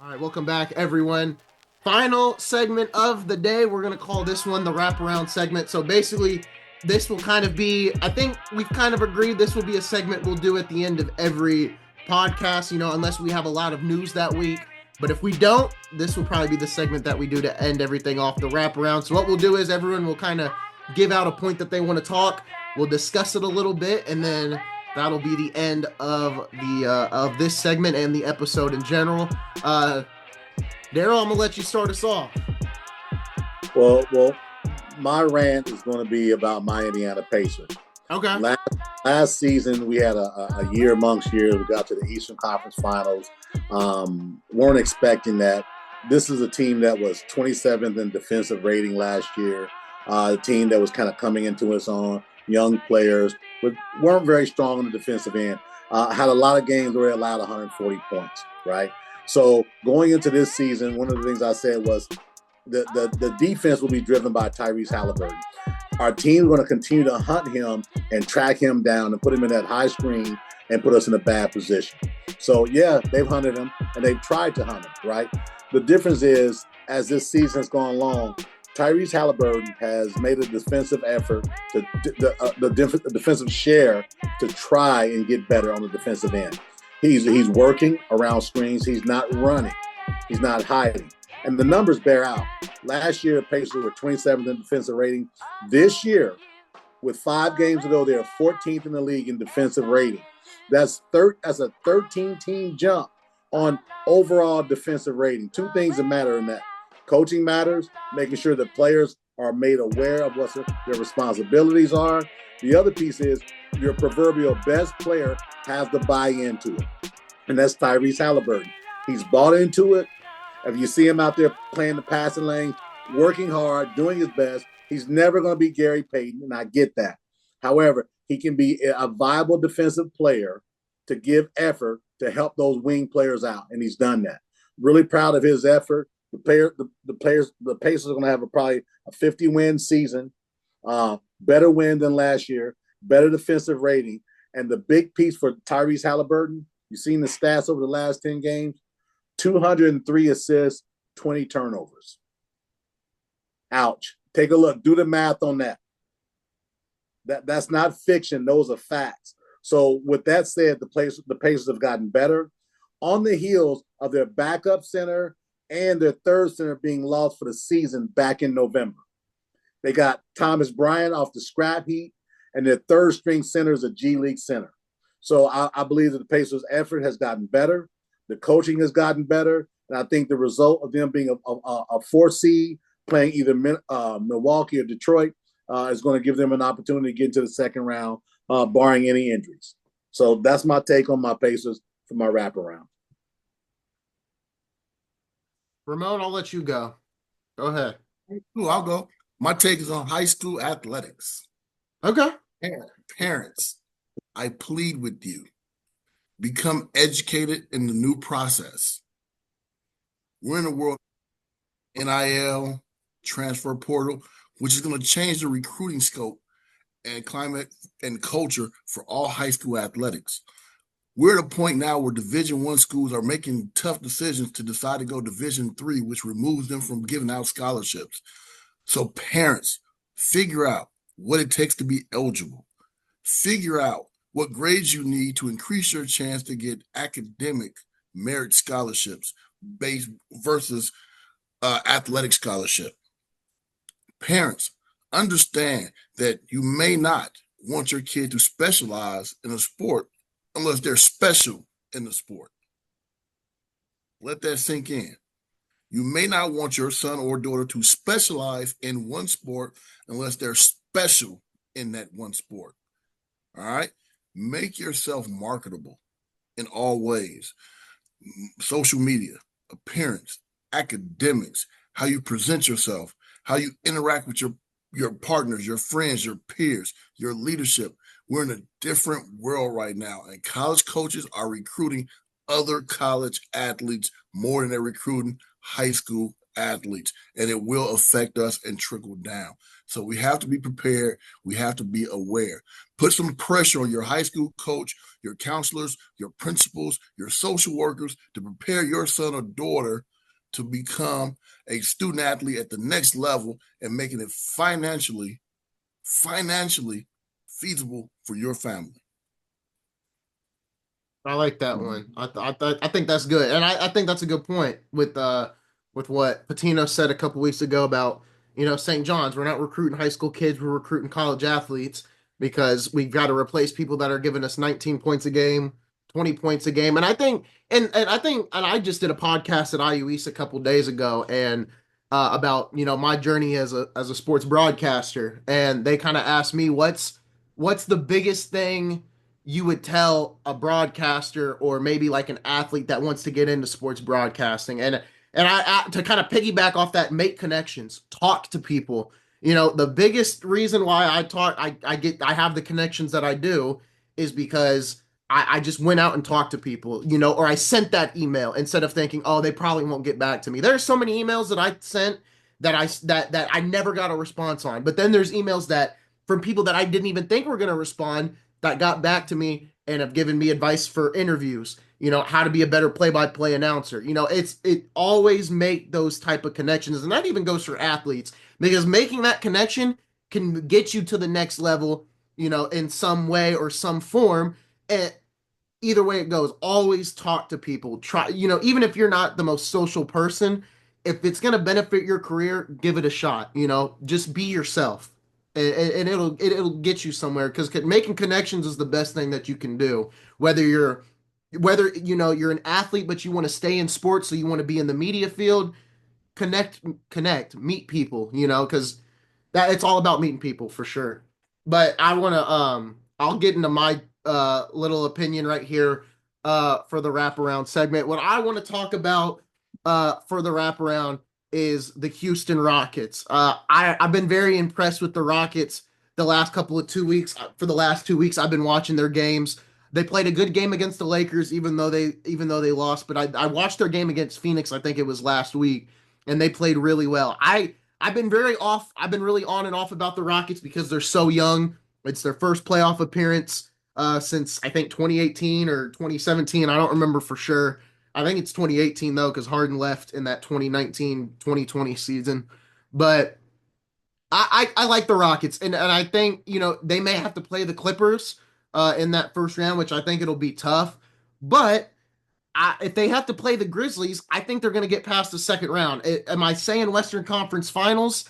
All right, welcome back, everyone. Final segment of the day. We're going to call this one the wraparound segment. So basically, this will kind of be, I think we've kind of agreed this will be a segment we'll do at the end of every podcast, unless we have a lot of news that week. But if we don't, this will probably be the segment that we do to end everything off the wraparound. So what we'll do is everyone will kind of give out a point that they want to talk. We'll discuss it a little bit, and then that'll be the end of the of this segment and the episode in general. Daryl, I'm gonna let you start us off. Well, my rant is going to be about my Indiana Pacers. Okay. Last season, we had a year amongst years. We got to the Eastern Conference Finals. Weren't expecting that. This is a team that was 27th in defensive rating last year. A team that was kind of coming into its own, young players, but weren't very strong on the defensive end. Had a lot of games where they allowed 140 points, right? So going into this season, one of the things I said was the defense will be driven by Tyrese Halliburton. Our team is going to continue to hunt him and track him down and put him in that high screen and put us in a bad position. So, yeah, they've hunted him and they've tried to hunt him, right? The difference is, as this season has gone along, Tyrese Halliburton has made a defensive effort, the defensive share to try and get better on the defensive end. He's working around screens. He's not running. He's not hiding. And the numbers bear out. Last year, the Pacers were 27th in defensive rating. This year, with 5 games to go, they're 14th in the league in defensive rating. That's a 13-team jump on overall defensive rating. 2 things that matter in that. Coaching matters, making sure that players are made aware of what their responsibilities are. The other piece is your proverbial best player has to buy into it. And that's Tyrese Halliburton. He's bought into it. If you see him out there playing the passing lane, working hard, doing his best, he's never going to be Gary Payton, and I get that. However, he can be a viable defensive player to give effort to help those wing players out, and he's done that. Really proud of his effort. The Pacers are going to have probably a 50-win season, better win than last year, better defensive rating, and the big piece for Tyrese Halliburton, you've seen the stats over the last 10 games, 203 assists, 20 turnovers. Ouch. Take a look. Do the math on that. That's not fiction. Those are facts. So with that said, the Pacers have gotten better on the heels of their backup center and their third center being lost for the season back in November. They got Thomas Bryant off the scrap heap, and their third string center is a G League center. So I believe that the Pacers' effort has gotten better. The coaching has gotten better. And I think the result of them being a 4 seed, playing either Milwaukee or Detroit, is going to give them an opportunity to get into the second round, barring any injuries. So that's my take on my Pacers for my wraparound. Ramon, I'll let you go. Go ahead. Ooh, I'll go. My take is on high school athletics. Okay. Parents, I plead with you. Become educated in the new process. We're in a world NIL, transfer portal, which is going to change the recruiting scope and climate and culture for all high school athletics. We're at a point now where Division I schools are making tough decisions to decide to go Division III, which removes them from giving out scholarships. So parents, figure out what it takes to be eligible. Figure out what grades you need to increase your chance to get academic merit scholarships based versus athletic scholarship. Parents, understand that you may not want your kid to specialize in a sport unless they're special in the sport. Let that sink in. You may not want your son or daughter to specialize in one sport unless they're special in that one sport. All right? Make yourself marketable in all ways. Social media, appearance, academics, how you present yourself, how you interact with your partners, your friends, your peers, your leadership. We're in a different world right now, and college coaches are recruiting other college athletes more than they're recruiting high school athletes, and it will affect us and trickle down. So we have to be prepared. We have to be aware. Put some pressure on your high school coach, your counselors, your principals, your social workers to prepare your son or daughter to become a student athlete at the next level and making it financially feasible for your family. I like that one. I think that's good, and I think that's a good point with what Patino said a couple weeks ago about St. John's. We're not recruiting high school kids; we're recruiting college athletes because we've got to replace people that are giving us 19 points a game, 20 points a game, and I think and I just did a podcast at IU East a couple days ago and about my journey as a sports broadcaster, and they kind of asked me what's the biggest thing you would tell a broadcaster or maybe like an athlete that wants to get into sports broadcasting. And I to kind of piggyback off that, make connections, talk to people. The biggest reason why I have the connections that I do is because I just went out and talked to people, or I sent that email instead of thinking, oh, they probably won't get back to me. There's so many emails that I sent that I never got a response on. But then there's emails that from people that I didn't even think were going to respond that got back to me and have given me advice for interviews, how to be a better play-by-play announcer. It always make those type of connections, and that even goes for athletes, because making that connection can get you to the next level, in some way or some form. And either way it goes, always talk to people. Try, even if you're not the most social person, if it's going to benefit your career, give it a shot. Just be yourself, and it'll get you somewhere, because making connections is the best thing that you can do. Whether you're an athlete but you want to stay in sports, so you want to be in the media field, meet people, because that it's all about meeting people for sure. But I want to I'll get into my little opinion right here for the wraparound segment. What I want to talk about for the wraparound is the Houston Rockets. I've been very impressed with the Rockets the last couple of 2 weeks. For the last 2 weeks, I've been watching their games. They played a good game against the Lakers, even though they lost. But I watched their game against Phoenix. I think it was last week, and they played really well. I've been very off. I've been really on and off about the Rockets because they're so young. It's their first playoff appearance since I think 2018 or 2017. I don't remember for sure. I think it's 2018 though, because Harden left in that 2019-2020 season. But I like the Rockets, and I think they may have to play the Clippers in that first round, which I think it'll be tough. But if they have to play the Grizzlies, I think they're going to get past the second round. Am I saying Western Conference Finals?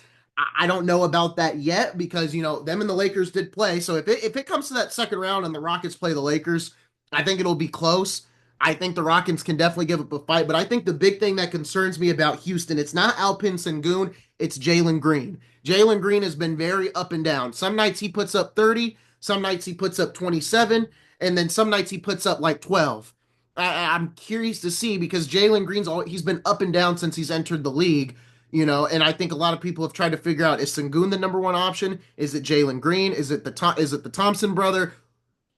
I don't know about that yet, because them and the Lakers did play. So if it comes to that second round and the Rockets play the Lakers, I think it'll be close. I think the Rockets can definitely give up a fight, but I think the big thing that concerns me about Houston, it's not Alpin Sengun, it's Jalen Green. Jalen Green has been very up and down. Some nights he puts up 30, some nights he puts up 27, and then some nights he puts up like 12. I'm curious to see, because Jalen Green's he's been up and down since he's entered the league, and I think a lot of people have tried to figure out, is Sengun the number one option? Is it Jalen Green? Is it the Thompson brother?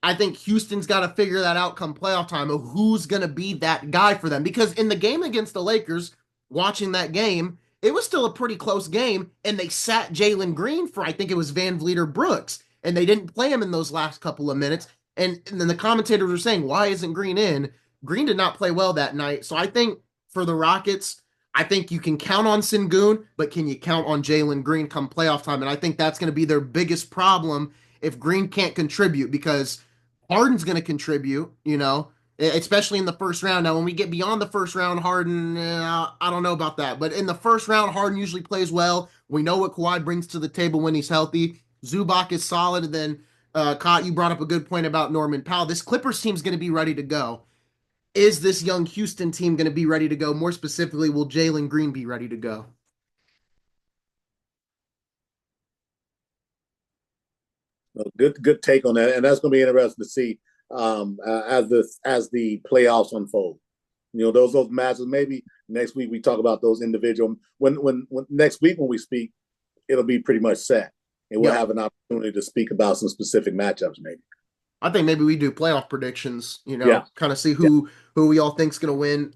I think Houston's got to figure that out come playoff time of who's going to be that guy for them. Because in the game against the Lakers, watching that game, it was still a pretty close game, and they sat Jalen Green for, I think it was Van Vliet or Brooks, and they didn't play him in those last couple of minutes. And then the commentators were saying, why isn't Green in? Green did not play well that night. So I think for the Rockets, I think you can count on Sengun, but can you count on Jalen Green come playoff time? And I think that's going to be their biggest problem if Green can't contribute, because Harden's going to contribute, especially in the first round. Now, when we get beyond the first round, Harden, I don't know about that. But in the first round, Harden usually plays well. We know what Kawhi brings to the table when he's healthy. Zubac is solid. And then, Cott, you brought up a good point about Norman Powell. This Clippers team's going to be ready to go. Is this young Houston team going to be ready to go? More specifically, will Jalen Green be ready to go? Good take on that, and that's going to be interesting to see as the playoffs unfold. Those matches. Maybe next week we talk about those individual. When next week when we speak, it'll be pretty much set, and we'll have an opportunity to speak about some specific matchups. Maybe I think maybe we do playoff predictions. Kind of see who we all think's going to win.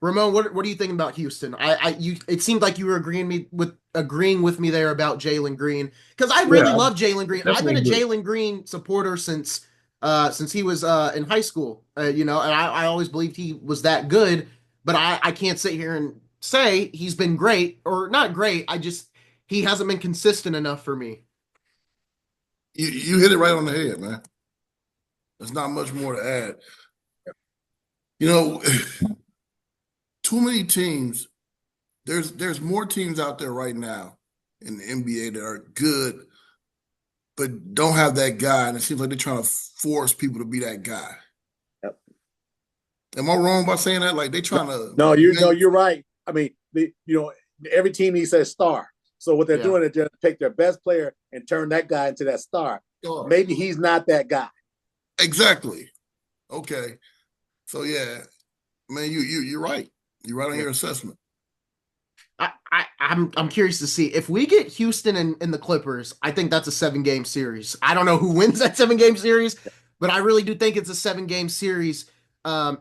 Ramon, what are you thinking about Houston? It seemed like you were agreeing with me there about Jalen Green because I Yeah, really love Jalen Green. I've been definitely a agree. Jalen Green supporter since he was in high school. And I always believed he was that good, but I can't sit here and say he's been great or not great. He hasn't been consistent enough for me. You hit it right on the head, man. There's not much more to add. You know, too many teams. There's more teams out there right now in the NBA that are good, but don't have that guy, and it seems like they're trying to force people to be that guy. Yep. Am I wrong by saying that? Like they trying to No, you're right. I mean, every team needs a star. So what they're Yeah. doing is they're take their best player and turn that guy into that star. Maybe he's not that guy. Exactly. Okay. So yeah, man, you're right. You're right on your assessment. I'm curious to see if we get Houston and the Clippers. I think that's a 7-game series. I don't know who wins that 7-game series, but I really do think it's a 7-game series.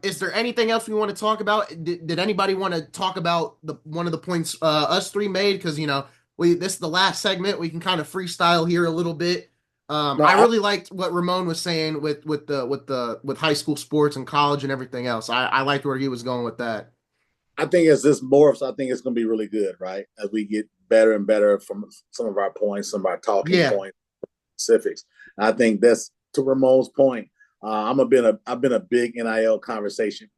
Is there anything else we want to talk about? Did anybody want to talk about one of the points us three made? Because this is the last segment. We can kind of freestyle here a little bit. No, I really liked what Ramon was saying with high school sports and college and everything else. I liked where he was going with that. I think as this morphs, I think it's going to be really good, right? As we get better and better from some of our points, some of our talking points, specifics. I think that's to Ramon's point. I've been a big NIL conversation,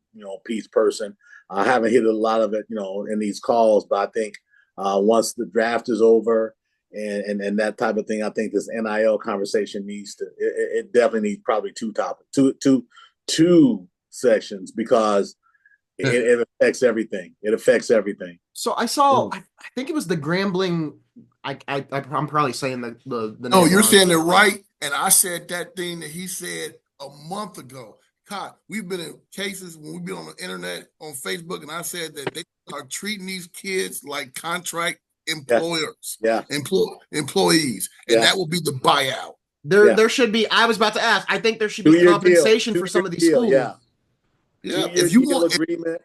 piece person. I haven't hit a lot of it, in these calls, but I think once the draft is over and that type of thing, I think this NIL conversation it definitely needs probably two sections because it affects everything. It affects everything. So I saw, I think it was the Grambling. I'm probably saying the No, name you're wrong. saying it right. And I said that thing that he said a month ago. God, we've been in cases when we've been on the internet, on Facebook, and I said that they are treating these kids like contract employers, employees, and that will be the buyout. There should be. I was about to ask. I think there should be 2-year compensation deal. for some of these Deal, schools. Yeah. If you want agreement.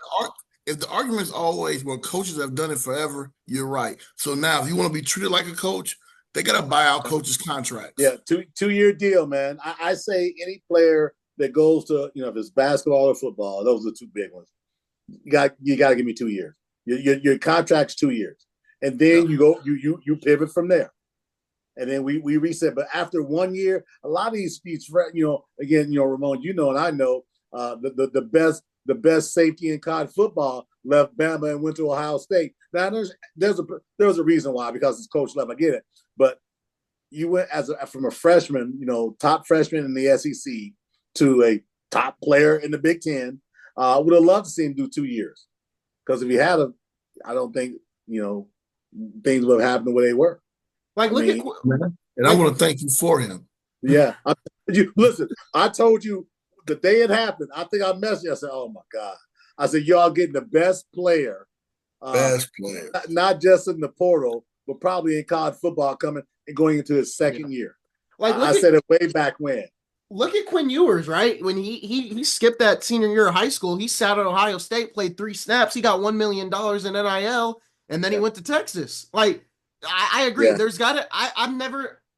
If the argument is always, well, coaches have done it forever, you're right. So now, if you want to be treated like a coach, they got to buy out coaches' contracts. Yeah, 2-year deal, man. I say any player that goes to, if it's basketball or football, those are the two big ones. You got to give me 2 years. Your contract's 2 years, and then you pivot from there, and then we reset. But after 1 year, a lot of these again, Ramon, and I know the best safety in college football left Bama and went to Ohio State. Now there's a reason why, because his coach left. I get it, but you went from a freshman, top freshman in the SEC to a top player in the Big Ten. Would have loved to see him do 2 years, because if he had I don't think things would have happened the way they were. Like, and I want to thank you for him. Yeah, listen. I told you the day it happened. I think I messaged you. I said, "Oh my God!" I said, "Y'all getting the best player, not just in the portal, but probably in college football, coming and going into his second year." Like I said it way back when. Look at Quinn Ewers, right? When he skipped that senior year of high school, he sat at Ohio State, played 3 snaps, he got $1 million in NIL, and then he went to Texas. Like, I agree. Yeah. There's got to.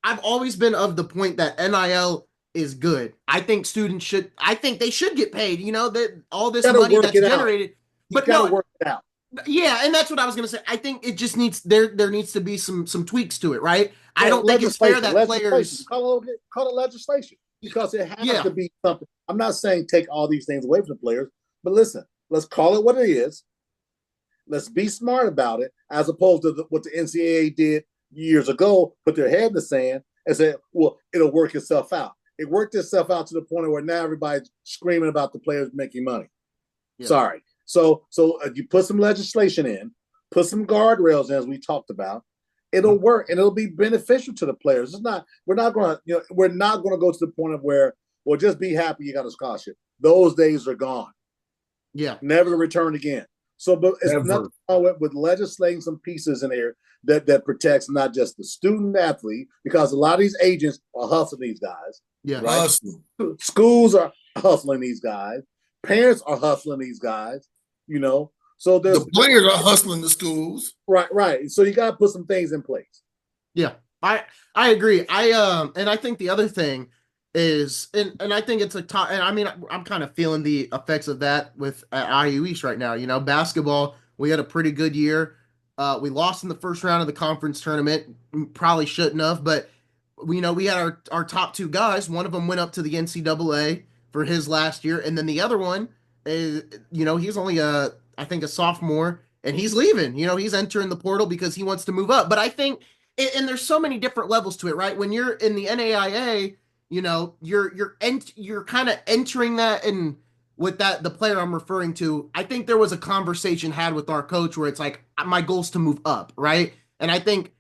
I've always been of the point that NIL is good. I think students should. I think they should get paid. That all this money that's generated, but no, work it out. Yeah, and that's what I was gonna say. I think it just needs there needs to be some tweaks to it, right? I don't think it's fair that players call it legislation, because it has to be something. I'm not saying take all these things away from the players, but listen, let's call it what it is. Let's be smart about it, as opposed to what the NCAA did years ago, put their head in the sand and say, well, it'll work itself out. It worked itself out to the point where now everybody's screaming about the players making money. Yeah. Sorry. So you put some legislation in, put some guardrails in, as we talked about, it'll work, and it'll be beneficial to the players. We're not going to go to the point of where, well, just be happy you got a scholarship. Those days are gone. Yeah. Never to return again. So, but it's nothing wrong with legislating some pieces in there that protects not just the student athlete, because a lot of these agents are hustling these guys. Yeah, right? Schools are hustling these guys. Parents are hustling these guys. So The players are hustling the schools. right. So you got to put some things in place. Yeah, I agree. And I think the other thing is, and I think it's a top. And I mean, I'm kind of feeling the effects of that with IU East right now. You know, basketball. We had a pretty good year. We lost in the first round of the conference tournament. Probably shouldn't have, but we had our top two guys. One of them went up to the NCAA for his last year, and then the other one is, he's only I think a sophomore, and he's leaving. He's entering the portal because he wants to move up. But I think and there's so many different levels to it, right? When you're in the NAIA, you're kind of entering that, and with that, the player I'm referring to, I think there was a conversation had with our coach where it's like, my goal's to move up, right? And I think,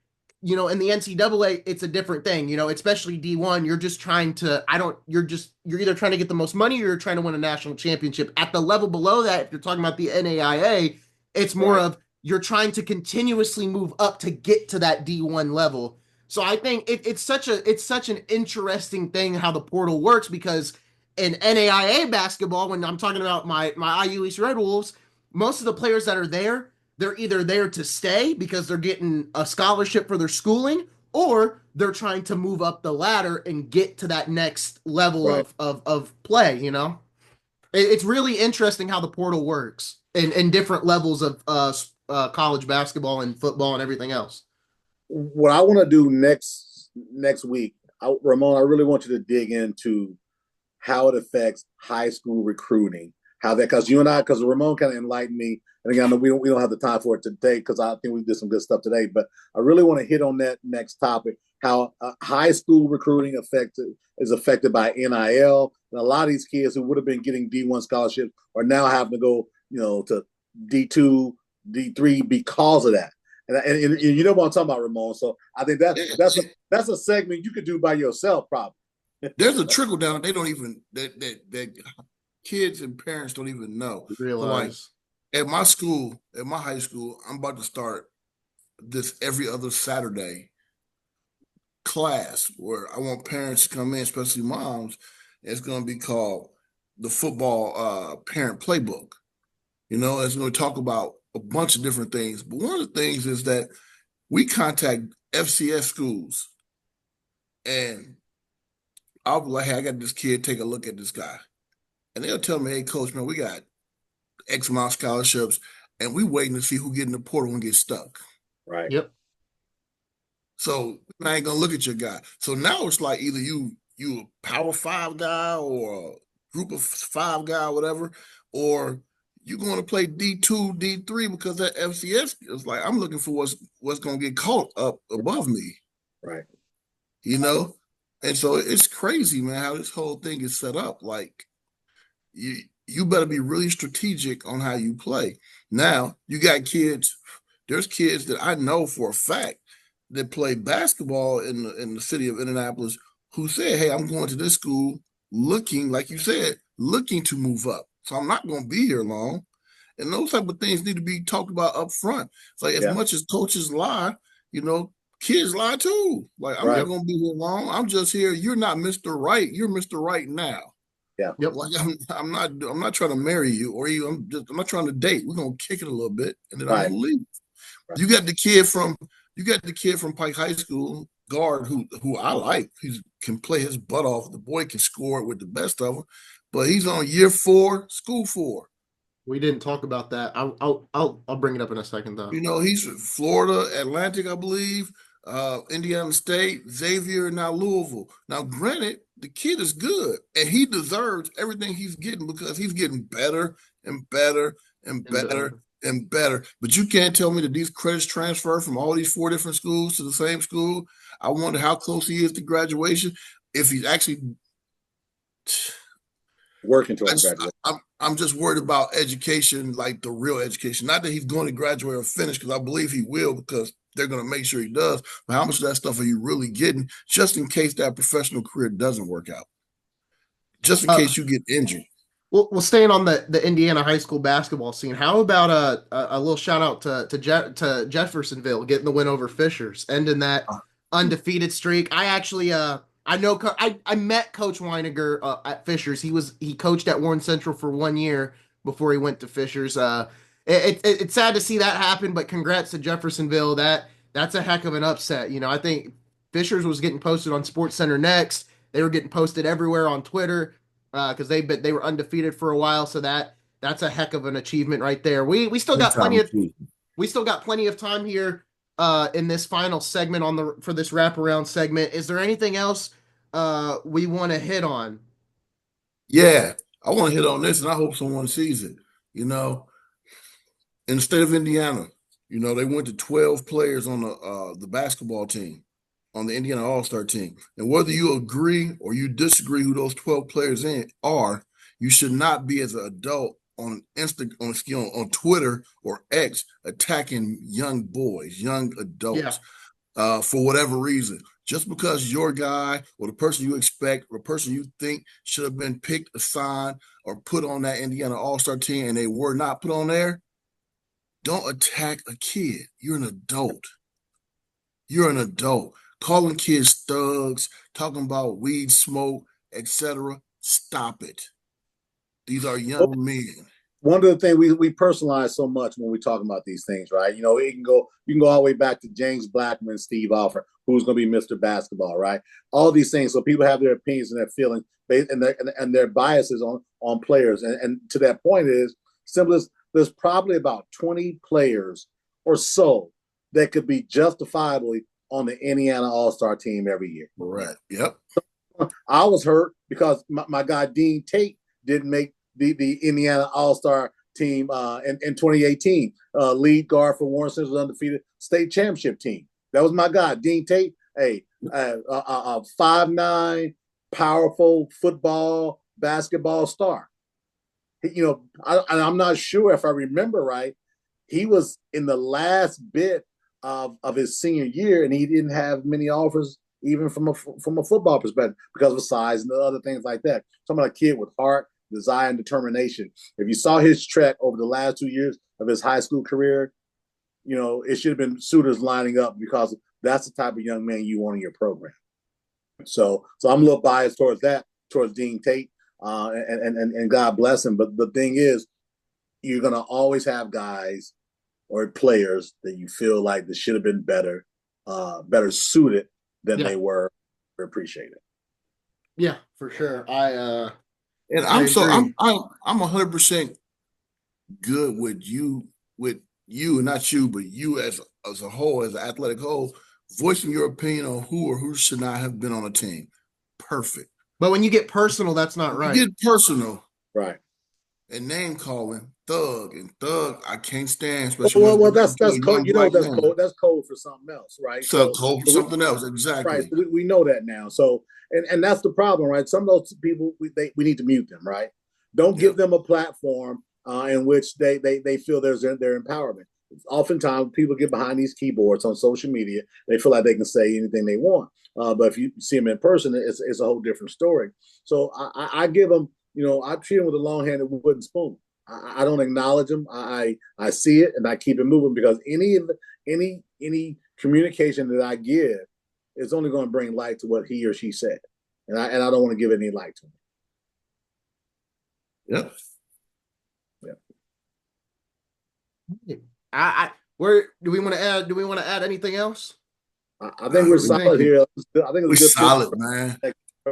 in the NCAA, it's a different thing, especially D1, you're just trying to, you're either trying to get the most money or you're trying to win a national championship. At the level below that, if you're talking about the NAIA, it's more of, you're trying to continuously move up to get to that D1 level. So I think it's such an interesting thing how the portal works, because in NAIA basketball, when I'm talking about my IU East Red Wolves, most of the players that are there, they're either there to stay because they're getting a scholarship for their schooling, or they're trying to move up the ladder and get to that next level of play. It's really interesting how the portal works in different levels of college basketball and football and everything else. What I want to do next week, Ramon, I really want you to dig into how it affects high school recruiting. Because Ramon kind of enlightened me, and again, I know we don't have the time for it today because I think we did some good stuff today. But I really want to hit on that next topic: how high school recruiting is affected by NIL, and a lot of these kids who would have been getting D1 scholarships are now having to go, to D2, D3 because of that. And you know what I'm talking about, Ramon. So I think that's a segment you could do by yourself, probably. There's a trickle down that they don't even that kids and parents don't even know. Realize. Like, at my high school, I'm about to start this every other Saturday class where I want parents to come in, especially moms. It's going to be called the football parent playbook. It's going to talk about a bunch of different things. But one of the things is that we contact FCS schools, and I'll be like, hey, I got this kid, take a look at this guy. And they'll tell me, hey, coach, man, we got X amount of scholarships, and we waiting to see who get in the portal and get stuck. Right. Yep. So I ain't going to look at your guy. So now it's like either you a Power 5 guy or a group of 5 guy or whatever, or you're going to play D2, D3 because that FCS is like, I'm looking for what's going to get caught up above me. Right. And so it's crazy, man, how this whole thing is set up. Like, you better be really strategic on how you play. Now, you got kids. There's kids that I know for a fact that play basketball in the city of Indianapolis who said, hey, I'm going to this school looking, like you said, looking to move up. So I'm not going to be here long. And those type of things need to be talked about up front. It's like, as much as coaches lie, kids lie too. Like, I'm not going to be here long. I'm just here. You're not Mr. Right. You're Mr. Right now. Yeah. Yep. Like, I'm not trying to marry you or you. I'm not trying to date. We're going to kick it a little bit and then I'm going to leave. Right. You got the kid from Pike High School, guard, who I like. He can play his butt off. The boy can score with the best of them, but he's on year 4, school 4. We didn't talk about that. I'll bring it up in a second though. He's Florida Atlantic, I believe, Indiana State, Xavier, and now Louisville. Now, granted, the kid is good, and he deserves everything he's getting because he's getting better and better and better and better. But you can't tell me that these credits transfer from all these 4 different schools to the same school. I wonder how close he is to graduation. If he's actually working towards graduation. I'm just worried about education, like the real education. Not that he's going to graduate or finish, because I believe he will, because they're going to make sure he does. But how much of that stuff are you really getting, just in case that professional career doesn't work out? Just in case you get injured. Well, staying on the Indiana high school basketball scene, how about a little shout out to Jeffersonville getting the win over Fishers, ending that undefeated streak? I actually I met Coach Weininger at Fishers. He coached at Warren Central for 1 year before he went to Fishers. It's sad to see that happen, but congrats to Jeffersonville. That's a heck of an upset. I think Fishers was getting posted on Sports Center Next. They were getting posted everywhere on Twitter because they were undefeated for a while. So that's a heck of an achievement right there. We still Big got time too. plenty of time here in this final segment for this wraparound segment. Is there anything else we want to hit on? Yeah, I want to hit on this, and I hope someone sees it. You know, in the state of Indiana, they went to 12 players on the basketball team, on the Indiana All-Star team. And whether you agree or you disagree who those 12 players are, you should not be as an adult on on Twitter or X attacking young boys, young adults, for whatever reason. Just because your guy or the person you expect or the person you think should have been picked, assigned, or put on that Indiana All-Star team and they were not put on there, don't attack a kid. You're an adult. You're an adult. Calling kids thugs, talking about weed smoke, etc. Stop it. These are young men. One of the things we personalize so much when we talk about these things, right? You can go all the way back to James Blackman, Steve Alford, who's going to be Mr. Basketball, right? All these things. So people have their opinions and their feelings and their biases on players. And to that point is simply there's probably about 20 players or so that could be justifiably on the Indiana All-Star team every year. Correct. Yep. I was hurt because my guy Dean Tate didn't make the Indiana All-Star team in 2018. Lead guard for Warren Central's undefeated state championship team. That was my guy, Dean Tate. A 5'9", powerful football, basketball star. I'm not sure if I remember right. He was in the last bit of his senior year, and he didn't have many offers, even from a football perspective, because of size and other things like that. Somebody a kid with heart, desire, and determination. If you saw his trek over the last 2 years of his high school career, it should have been suitors lining up because that's the type of young man you want in your program. So I'm a little biased towards Dean Tate, and God bless him. But the thing is, you're going to always have guys or players that you feel like they should have been better suited than they were appreciated. Yeah, for sure. I'm 100% good with you, and not you, but you as a whole, as an athletic whole, voicing your opinion on who or who should not have been on a team. Perfect. But when you get personal, that's not right. You get personal, right? And name calling, thug, I can't stand. Especially well, that's code. That's code for something else, right? So code for something else, exactly. Right. So we know that now. So and that's the problem, right? Some of those people we need to mute them, right? Don't give them a platform in which they feel there's their empowerment. Oftentimes, people get behind these keyboards on social media. They feel like they can say anything they want. But if you see them in person, it's a whole different story. So I give them. I treat them with a long-handed wooden spoon. I don't acknowledge them. I see it and I keep it moving because any communication that I give is only going to bring light to what he or she said, and I don't want to give any light to him. Yep. Where do we want to add? Do we want to add anything else? I think we're solid here. I think we're solid, man.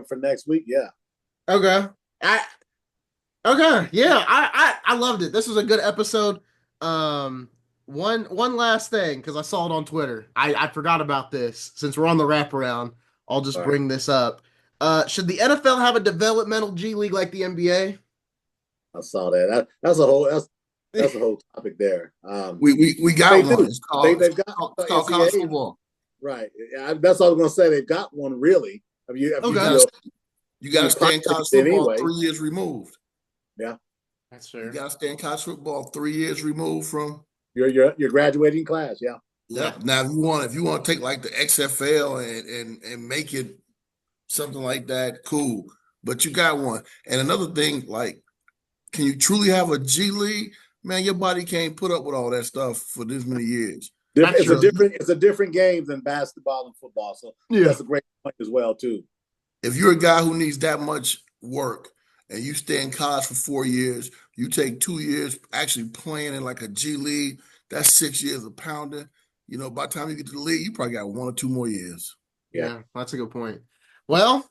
For next week, yeah. Okay. Yeah, I loved it. This was a good episode. One last thing, because I saw it on Twitter. I forgot about this. Since we're on the wraparound, I'll just bring this up. Should the NFL have a developmental G League like the NBA? I saw that. That's a whole topic there. We got one. It's called college football. Right. That's all I was going to say. They've got one, really. You got to stay in college football 3 years removed. Yeah, that's fair. You got to stay in college football 3 years removed from your graduating class. Yeah. Yeah. Now, if you want to take like the XFL and make it something like that, cool. But you got one. And another thing, like, can you truly have a G League? Man, your body can't put up with all that stuff for this many years. It's a different game than basketball and football. So that's a great point as well, too. If you're a guy who needs that much work and you stay in college for 4 years, you take 2 years actually playing in like a G League, that's 6 years of pounding. By the time you get to the league, you probably got 1 or 2 more years. Yeah, that's a good point. Well,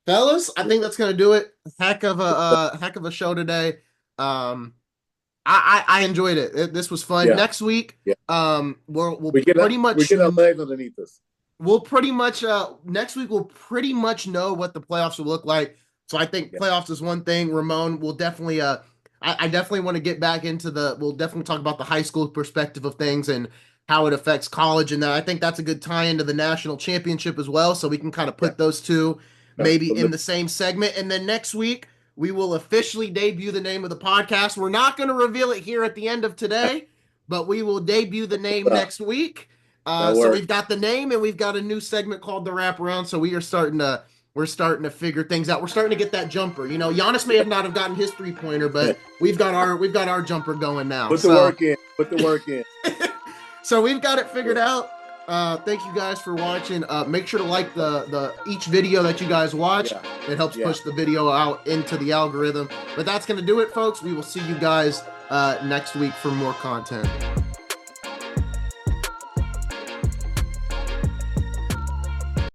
fellas, I think that's gonna do it. Heck of a show today. I enjoyed it. This was fun. Yeah. Next week, Yeah. we'll We get pretty much our legs underneath us. We'll pretty much next week we'll pretty much know what the playoffs will look like. So I think playoffs is one thing. Ramon will definitely I definitely want to get back into we'll definitely talk about the high school perspective of things and how it affects college, and I think that's a good tie into the national championship as well. So we can kind of put those two maybe in the same segment. And then next week we will officially debut the name of the podcast. We're not going to reveal it here at the end of today, but we will debut the name next week. So we've got the name and we've got a new segment called the Wraparound. So we're starting to figure things out. We're starting to get that jumper. Giannis may not have gotten his 3-pointer, but we've got our jumper going now. Put the work in. So we've got it figured out. Thank you guys for watching. Make sure to like the each video that you guys watch. It helps push the video out into the algorithm. But that's going to do it, folks. We will see you guys next week for more content.